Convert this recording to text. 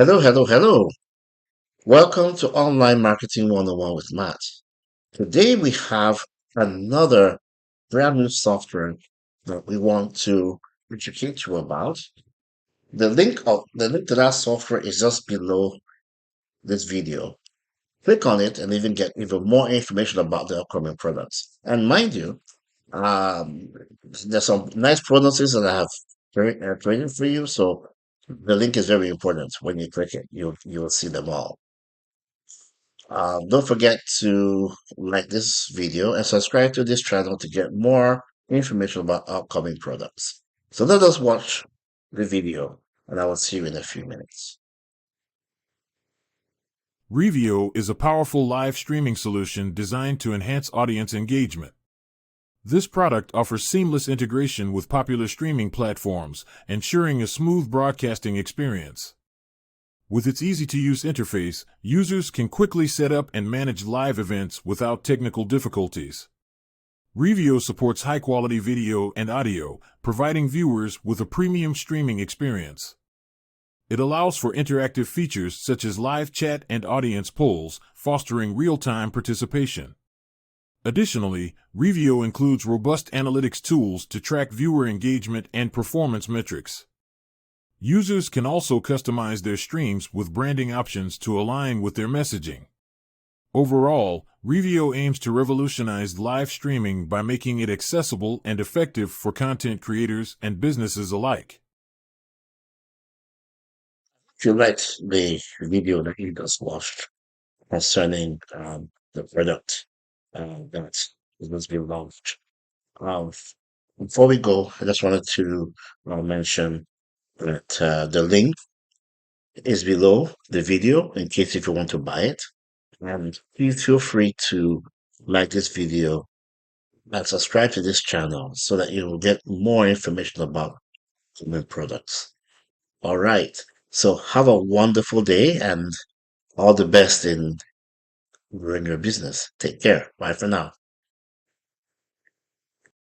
Hello, hello, hello. Welcome to Online Marketing 101 with Matt. Today we have another brand new software that we want to educate you about. The link to that software is just below this video. Click on it and even get even more information about the upcoming products. And mind you, um, there's some nice bonuses that I have created for you. So the link is very important. When you click it, you will see them all. Don't forget to like this video and subscribe to this channel to get more information about upcoming products. So let us watch the video and I will see you in a few minutes. Revio is a powerful live streaming solution designed to enhance audience engagement. This product offers seamless integration with popular streaming platforms, ensuring a smooth broadcasting experience. With its easy-to-use interface, users can quickly set up and manage live events without technical difficulties. Revio supports high-quality video and audio, providing viewers with a premium streaming experience. It allows for interactive features such as live chat and audience polls, fostering real-time participation. Additionally, Revio includes robust analytics tools to track viewer engagement and performance metrics. Users can also customize their streams with branding options to align with their messaging. Overall, Revio aims to revolutionize live streaming by making it accessible and effective for content creators and businesses alike. If you liked the video that you just watched concerning the product that is going to be launched, um, before we go, I just wanted to mention that the link is below the video in case if you want to buy it. And please feel free to like this video and subscribe to this channel so that you will get more information about human products. All right. So have a wonderful day and all the best in growing your business. Take care. Bye for now.